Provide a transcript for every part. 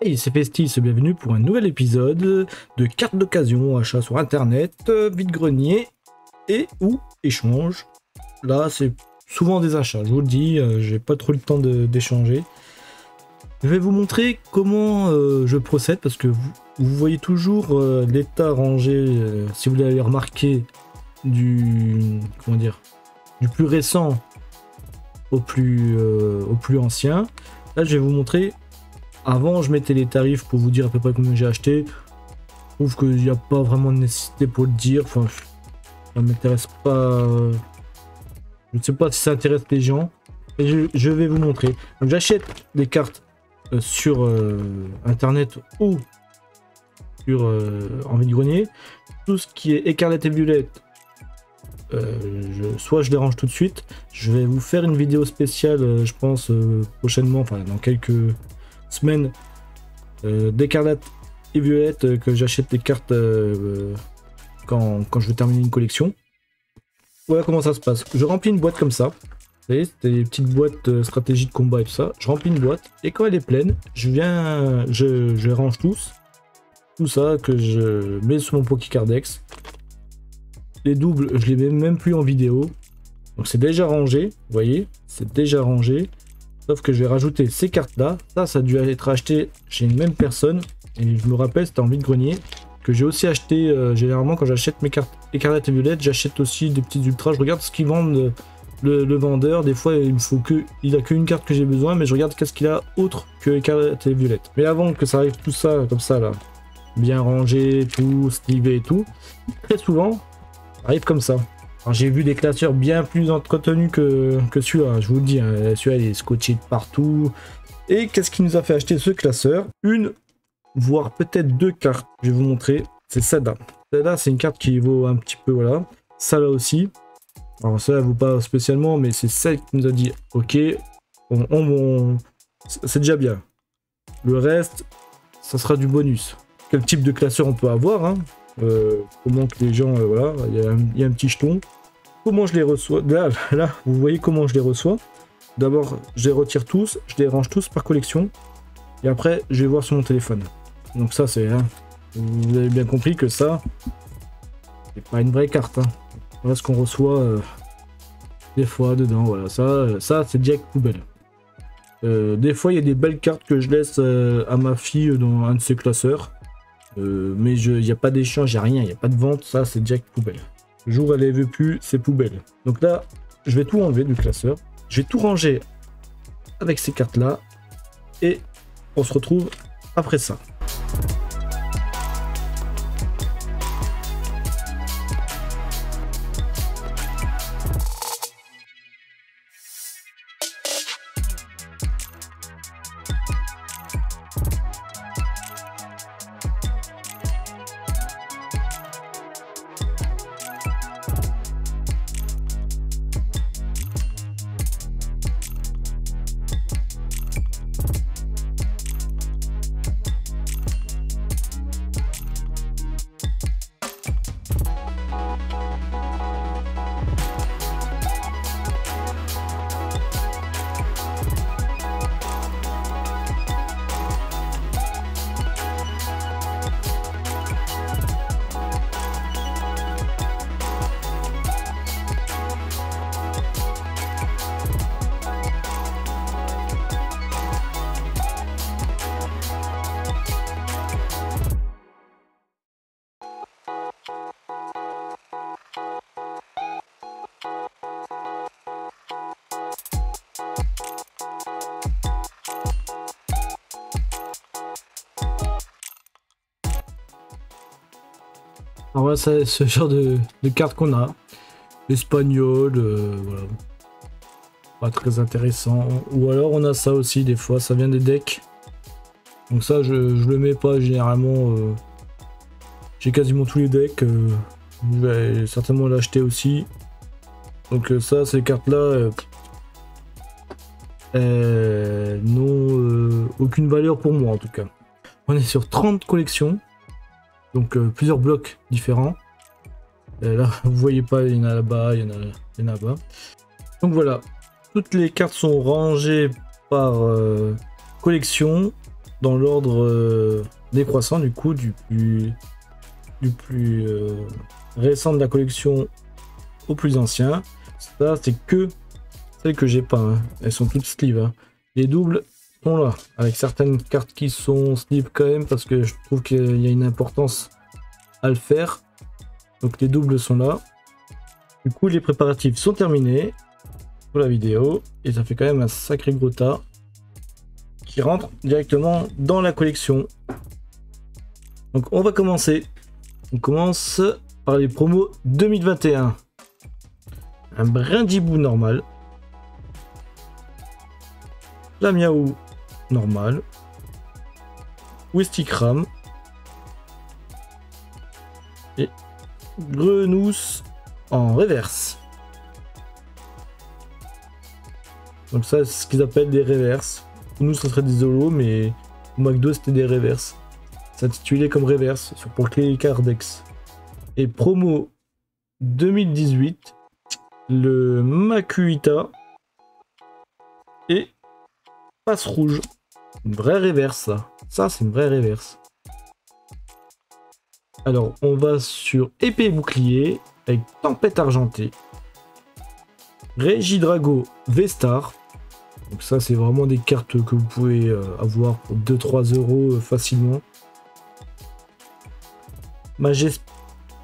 Hey, c'est Festis, bienvenue pour un nouvel épisode de cartes d'occasion, achat sur internet, vide-grenier et ou échange. Là, c'est souvent des achats, je vous le dis, j'ai pas trop le temps d'échanger. Je vais vous montrer comment je procède parce que vous voyez toujours l'état rangé, si vous l'avez remarqué, du plus récent au plus ancien. Là, je vais vous montrer. Avant, je mettais les tarifs pour vous dire à peu près combien j'ai acheté. Je trouve qu'il n'y a pas vraiment de nécessité pour le dire. Enfin, ça m'intéresse pas. Je ne sais pas si ça intéresse les gens. Et je vais vous montrer. Donc, j'achète des cartes sur internet ou sur en vide-grenier. Tout ce qui est écarlate et violette, soit je les range tout de suite. Je vais vous faire une vidéo spéciale, je pense, prochainement, enfin dans quelques semaines, d'écarlate et violette, que j'achète des cartes quand je vais terminer une collection. Voilà comment ça se passe. Je remplis une boîte comme ça. Vous voyez, c'était des petites boîtes stratégies de combat et tout ça. Je remplis une boîte et quand elle est pleine, je range tout ça que je mets sur mon Pokécardex. Les doubles, je les mets même plus en vidéo. Donc c'est déjà rangé, vous voyez, c'est déjà rangé. Sauf que je vais rajouter ces cartes-là. Ça a dû être acheté chez une même personne. Et je me rappelle, c'était en vide-grenier. Que j'ai aussi acheté, généralement, quand j'achète mes cartes écarlate et violette, j'achète aussi des petites ultras. Je regarde ce qu'ils vendent, le vendeur. Des fois, il a qu'une carte que j'ai besoin, mais je regarde qu'est-ce qu'il a autre que écarlate et violette. Mais avant que ça arrive tout ça, comme ça, là, bien rangé, tout, slivé et tout, très souvent, ça arrive comme ça. J'ai vu des classeurs bien plus entretenus que celui-là, je vous le dis, hein. Celui-là il est scotché de partout. Et qu'est-ce qui nous a fait acheter ce classeur? Une, voire peut-être deux cartes, je vais vous montrer, c'est celle-là. Celle-là, c'est une carte qui vaut un petit peu, voilà. Ça là aussi. Alors ça, elle vaut pas spécialement, mais c'est celle qui nous a dit, ok, c'est déjà bien. Le reste, ça sera du bonus. Quel type de classeur on peut avoir, hein? Comment que les gens, voilà, il y a un petit jeton. Comment je les reçois? Là, vous voyez comment je les reçois. D'abord, je les retire tous, je les range tous par collection. Et après, je vais voir sur mon téléphone. Donc ça, c'est... Hein, vous avez bien compris que ça, c'est pas une vraie carte. Hein. Voilà ce qu'on reçoit des fois dedans. Voilà, ça c'est direct poubelle. Des fois, il y a des belles cartes que je laisse à ma fille dans un de ses classeurs. Mais il n'y a pas d'échange, il n'y a rien, il n'y a pas de vente, ça c'est direct poubelle. Le jour où elle ne veut plus, c'est poubelle. Donc là, je vais tout enlever du classeur. Je vais tout ranger avec ces cartes-là. Et on se retrouve après ça. Alors voilà, c'est ce genre de cartes qu'on a. Espagnol, voilà. Pas très intéressant. Ou alors on a ça aussi, des fois, ça vient des decks. Donc ça, je le mets pas généralement. J'ai quasiment tous les decks. Je vais certainement l'acheter aussi. Donc ça, ces cartes-là n'ont aucune valeur pour moi en tout cas. On est sur 30 collections. Donc plusieurs blocs différents. Et là, vous voyez pas, il y en a là-bas, il y en a là-bas. Donc voilà, toutes les cartes sont rangées par collection. dans l'ordre décroissant du coup, du plus récent de la collection au plus ancien. Ça, c'est que celles que j'ai pas. Hein. Elles sont toutes sleeve. Hein. Les doubles sont là, avec certaines cartes qui sont sleeve quand même, parce que je trouve qu'il y a une importance à le faire. Donc les doubles sont là. Du coup, les préparatifs sont terminés pour la vidéo. Et ça fait quand même un sacré gros tas qui rentre directement dans la collection. Donc on va commencer. On commence par les promos 2021. Un Brindibou normal. La Miaou normal. Wistikram. Et Grenousse en reverse. Donc ça, c'est ce qu'ils appellent des reverses. Pour nous, ça serait des holos, mais au McDo, c'était des reverses. C'est intitulé comme reverse pour les Cardex. Et promo 2018, le Makuhita et Passe Rouge. Une vraie reverse, ça. Ça, c'est une vraie reverse. Alors, on va sur épée et bouclier avec Tempête Argentée. Régidrago V-Star. Donc ça, c'est vraiment des cartes que vous pouvez avoir pour 2-3 euros facilement.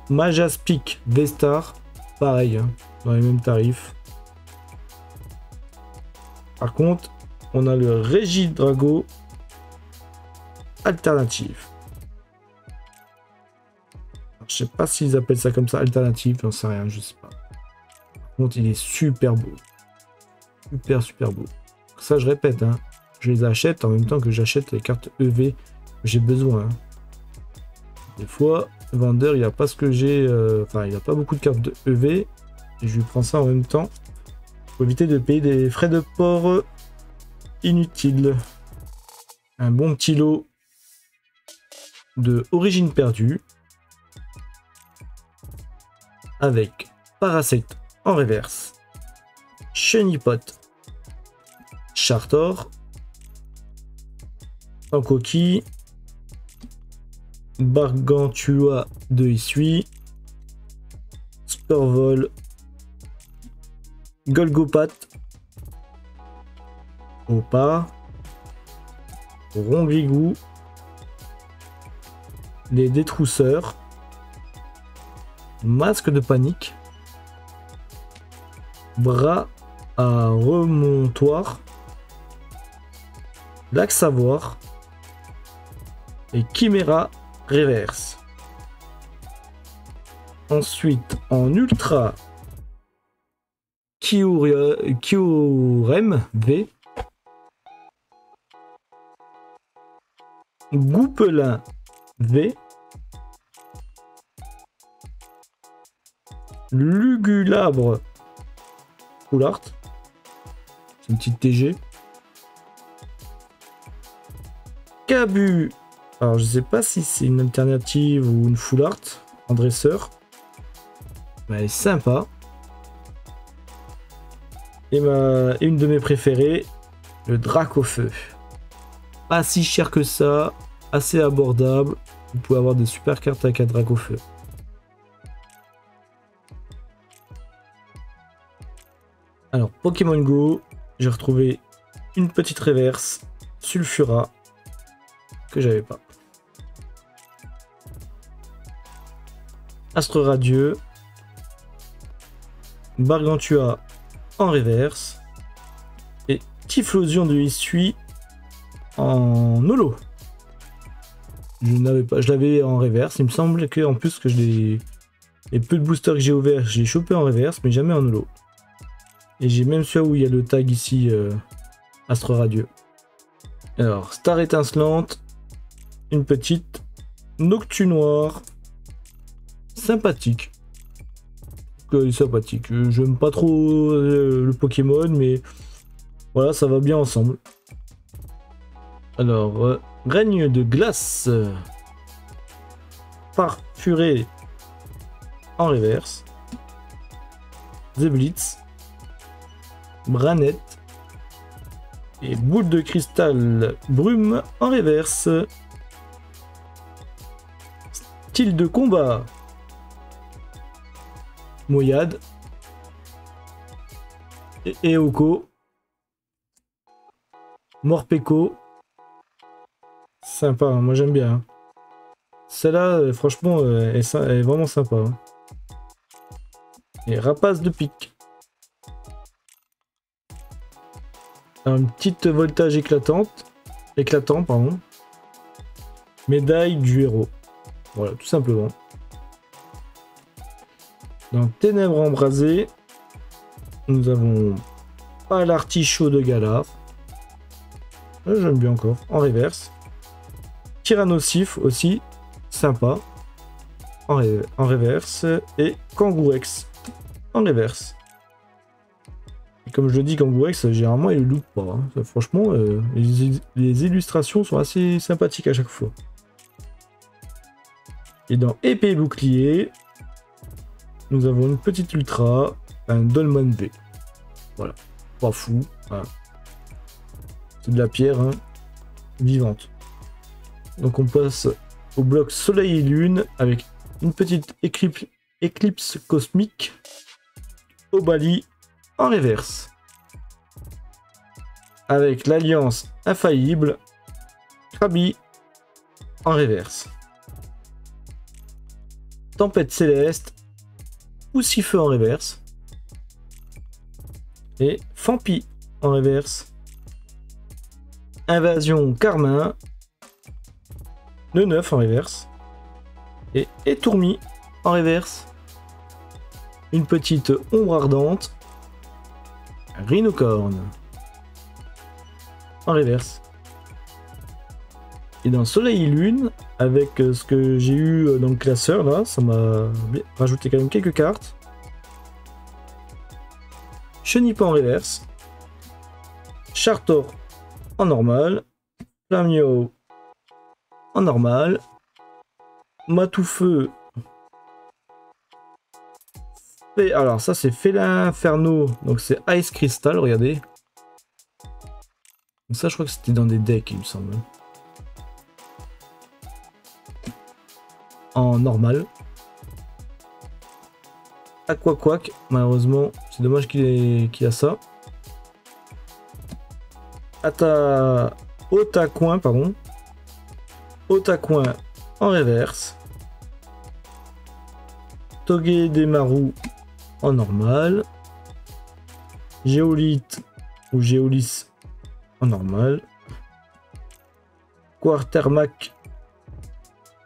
Majaspic V-Star. Pareil, hein, dans les mêmes tarifs. Par contre, on a le Régidrago alternative. Alors, je sais pas s'ils appellent ça comme ça, alternative, j'en sais rien, je sais pas. Par contre, il est super beau. Super beau. Ça, je répète, hein, je les achète en même temps que j'achète les cartes EV que j'ai besoin. Hein. Des fois, le vendeur, il a pas ce que j'ai, enfin, il a pas beaucoup de cartes de EV, et je lui prends ça en même temps pour éviter de payer des frais de port inutiles. Un bon petit lot de Origine Perdue avec Parasect en reverse, Chenipot, Chartor, en coquille, Bargantua de Issui, Sporvol, Golgopat, Opa, Rongrigou, les Détrousseurs, Masque de Panique, Bras à Remontoir, Lac Savoir et Chimera Reverse. Ensuite, en ultra, Kyurem V, Goupelin V, Lugulabre Full Art, c'est une petite TG. Cabu, alors je sais pas si c'est une alternative ou une Full Art en dresseur, mais elle est sympa. Et une de mes préférées, le Dracofeu. Pas si cher que ça, assez abordable. Vous pouvez avoir des super cartes avec un Dracofeu. Alors, Pokémon Go, j'ai retrouvé une petite reverse Sulfura que j'avais pas. Astre Radieux, Bargantua en reverse et Typhlosion de Issui en holo. Je n'avais pas, je l'avais en reverse. Il me semble que en plus que les peu de boosters que j'ai ouverts, j'ai chopé en reverse, mais jamais en holo. Et j'ai même celui où il y a le tag ici, Astre Radieux. Alors, Star Étincelante, une petite Noctu Noir, sympathique. Sympathique. J'aime pas trop le Pokémon, mais voilà, ça va bien ensemble. Alors, Règne de Glace, Farfuré en reverse, Zeblitz, Branette, Et boule de cristal brume en reverse. Style de combat. Moyade. Et Eoko. Morpeko. Sympa, hein, moi j'aime bien. Hein. Celle-là, franchement, elle est vraiment sympa. Hein. Et rapace de pique. Une petite voltage éclatant, pardon. Médaille du héros. Voilà, tout simplement. Dans Ténèbres embrasées, nous avons pas l'artichaut de Galar. J'aime bien encore. En reverse. Tyrannosif aussi, sympa. En reverse. Et Kangourex en reverse. Et comme je le dis, Kangourex, généralement, il ne loupe pas. Hein. Franchement, les illustrations sont assez sympathiques à chaque fois. Et dans Épée et Bouclier, nous avons une petite ultra, un Dolman V. Voilà, pas fou. Voilà. C'est de la pierre hein, vivante. Donc on passe au bloc Soleil et Lune avec une petite éclipse cosmique. Obali en reverse. Avec l'Alliance Infaillible. Krabi en reverse. Tempête Céleste. Poussifeu en reverse. Et Fampi en reverse. Invasion Carmin. Le 9 en reverse. Et Étourmi en reverse. Une petite ombre ardente. Rhinocorne en reverse. Et dans Soleil et Lune, avec ce que j'ai eu dans le classeur là, ça m'a rajouté quand même quelques cartes. Chenipa en reverse. Chartor en normal. Flamio en normal. Matoufeu. Alors ça c'est Félin Inferno, donc c'est Ice Crystal, regardez. Donc ça je crois que c'était dans des decks il me semble. En normal. Aquaquack, malheureusement, c'est dommage qu'il a ça. Otacoin, pardon. Otacoin en reverse. Togedemaru en normal. Géolith ou Géolis en normal. Quartermac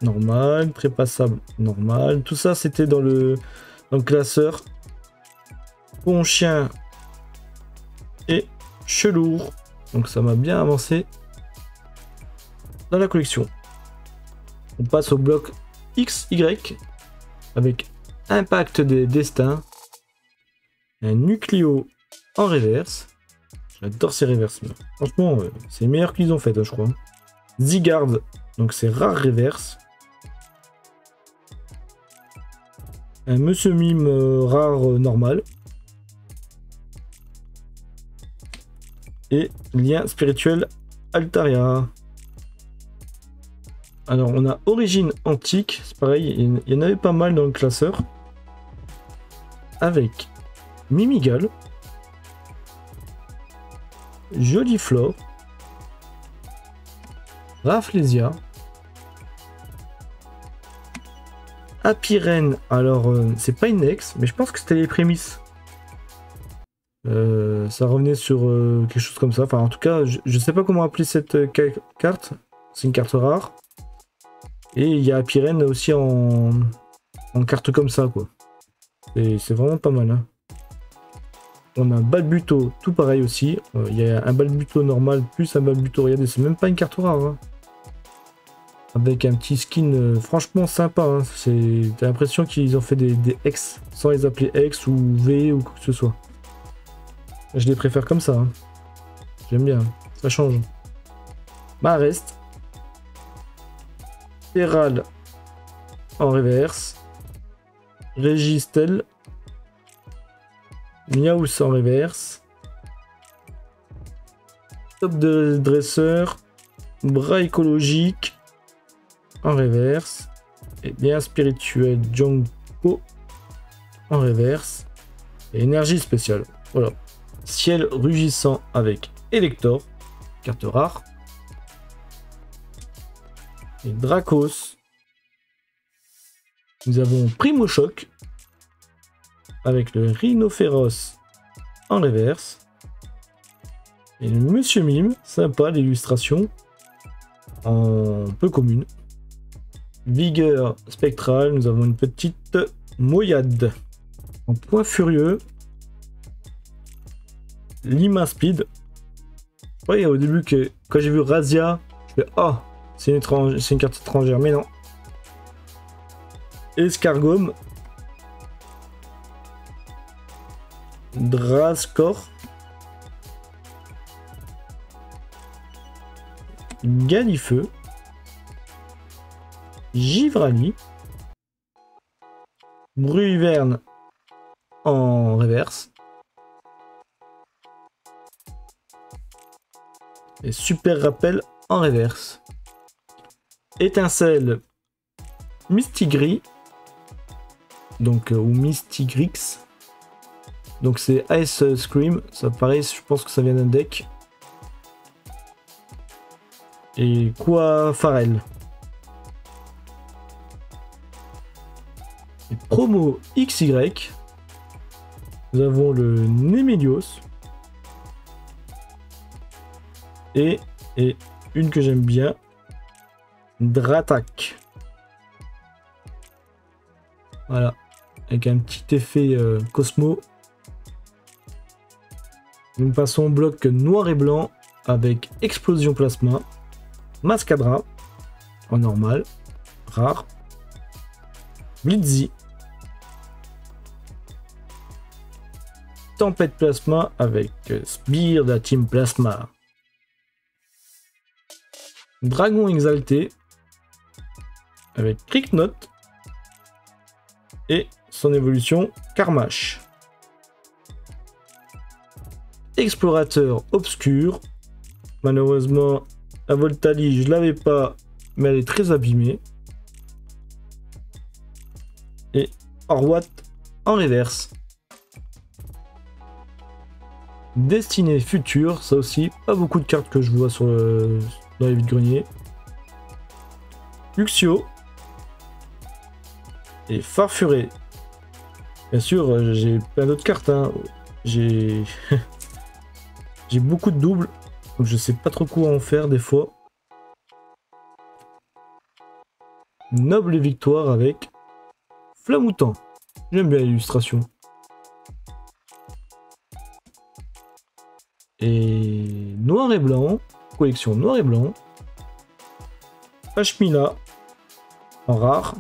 normal. Trépassable normal. Tout ça c'était dans le classeur. Ponchien et Chelour. Donc ça m'a bien avancé dans la collection. On passe au bloc XY avec Impact des Destins. Un Nucléo en reverse. J'adore ces reverses. Franchement, c'est le meilleur qu'ils ont fait, je crois. Zygarde, donc c'est rare reverse. Un Monsieur Mime rare normal. Et lien spirituel Altaria. Alors on a Origine Antique, c'est pareil, il y en avait pas mal dans le classeur. Avec Mimigal, Joliflore, Rafflesia, Apirène, alors c'est pas une ex, mais je pense que c'était les prémices. Ça revenait sur quelque chose comme ça, enfin en tout cas, je sais pas comment appeler cette carte, c'est une carte rare. Et il y a Apirène aussi en carte comme ça, quoi. Et c'est vraiment pas mal. Hein. On a un Balbuto, tout pareil aussi. Il y a un Balbuto normal plus un Balbuto. Regardez, c'est même pas une carte rare. Hein. Avec un petit skin franchement sympa. Hein. T'as l'impression qu'ils ont fait des X sans les appeler X ou V ou quoi que ce soit. Je les préfère comme ça. Hein. J'aime bien. Ça change. Marest. Peral en reverse. Régistel. Miaous en reverse. top de dresseur, bras écologique en reverse, et bien spirituel Jonko en reverse, et énergie spéciale. Voilà. Ciel rugissant avec Elector, carte rare. Et Dracos. Nous avons Primo Choc avec le Rhinophéros en reverse. Et le Monsieur Mime, sympa l'illustration, en peu commune. Vigueur spectrale, nous avons une petite Moyade. En point furieux, Lima Speed. Oui, au début, quand j'ai vu Razia, je fais ah, c'est une carte étrangère, mais non. Escargome. Drascor. Galifeu. Givrani. Bruiverne en reverse. Et super rappel en reverse. Étincelle Mistigris. Donc, ou Mystigrix. Donc c'est Ice Scream. Ça paraît, je pense que ça vient d'un deck. Et quoi Pharrell. Et promo XY. Nous avons le Nemelios. Et une que j'aime bien. Dratak. Voilà. Avec un petit effet Cosmo. Nous passons au bloc noir et blanc avec Explosion Plasma. Mascadra. En normal. Rare. Blitzy. Tempête Plasma avec Sbire de la Team Plasma. Dragon Exalté avec Cricknot et son évolution Karmash. Explorateur Obscur. Malheureusement, la Voltalie, je l'avais pas, mais elle est très abîmée. Et Orwat en reverse. Destinée Future, ça aussi, pas beaucoup de cartes que je vois sur dans les vides-greniers. Luxio. Et Farfuré. Bien sûr, j'ai plein d'autres cartes. Hein. J'ai j'ai beaucoup de doubles. Donc je sais pas trop quoi en faire des fois. Noble Victoire avec Flamoutant. J'aime bien l'illustration. Et noir et blanc. Collection noir et blanc. Pashmina en rare.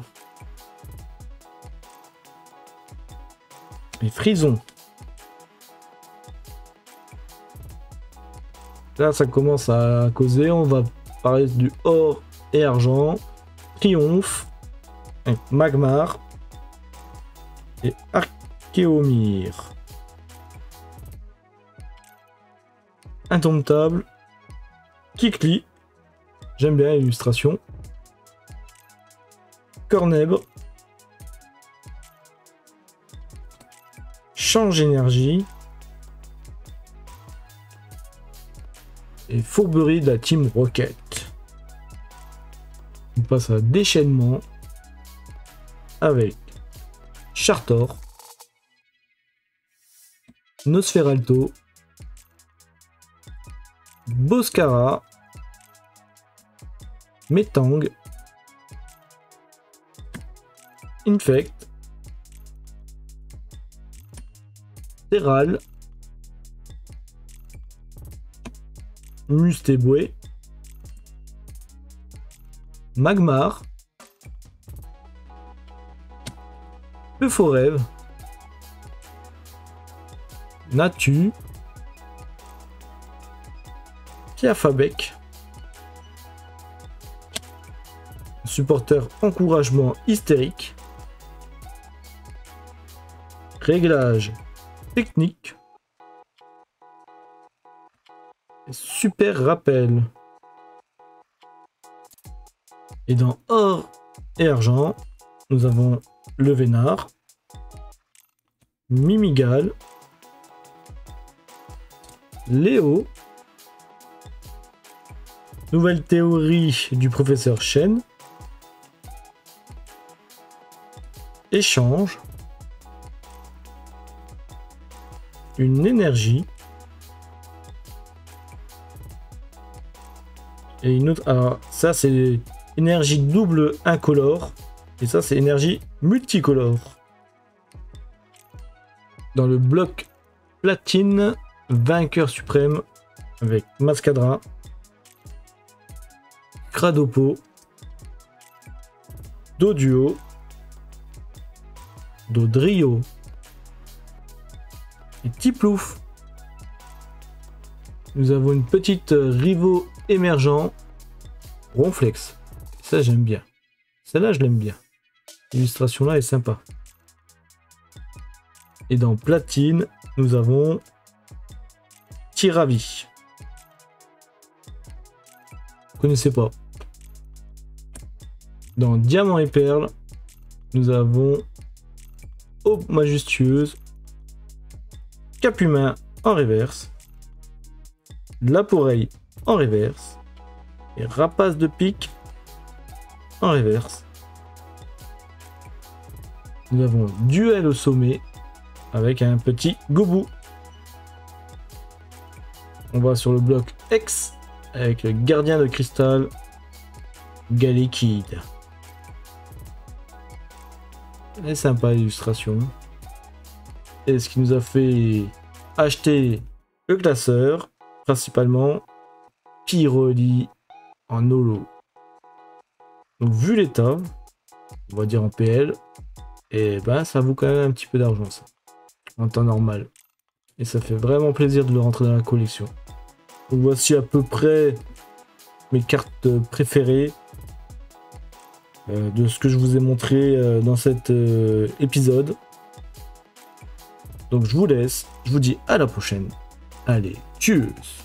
Et Frison. Là, ça commence à causer. On va parler du or et argent. Triomphe. Magmar. Et Archéomir. Indomptable. Kikli. J'aime bien l'illustration. Cornèbre. Change énergie. Et Fourberie de la Team Rocket. On passe à déchaînement avec Chartor, Nosferalto, Boscara, Metang, Infect, Terral, Mustéboué, Magmar, Euphorev, Natu, Piafabec, supporter encouragement hystérique, réglage technique, super rappel. Et dans or et argent, nous avons le Vénard, Mimigal, Léo, nouvelle théorie du professeur Chen, échange, une énergie, et une autre. Alors, ça, c'est énergie double incolore, et ça, c'est énergie multicolore. Dans le bloc platine, vainqueur suprême avec Mascadra, Cradopo, Doduo, Dodrio et Tiplouf. Nous avons une petite rivaux émergent, Ronflex. Ça, j'aime bien. Celle-là, je l'aime bien. L'illustration là est sympa. Et dans platine, nous avons Tiravi. Vous connaissez pas. Dans diamant et perle, nous avons Aube majestueuse, Capumain en reverse, Laporeille en reverse et Rapace de pique en reverse. Nous avons Duel au sommet avec un petit Gobou. On va sur le bloc X avec le gardien de cristal Galekid. Elle est sympa l'illustration. Et ce qui nous a fait acheter le classeur, principalement Pyroli en holo. Donc vu l'état, on va dire en PL, et ben ça vaut quand même un petit peu d'argent ça, en temps normal. Et ça fait vraiment plaisir de le rentrer dans la collection. Donc voici à peu près mes cartes préférées de ce que je vous ai montré dans cet épisode. Donc je vous laisse, je vous dis à la prochaine. Allez, tchuss!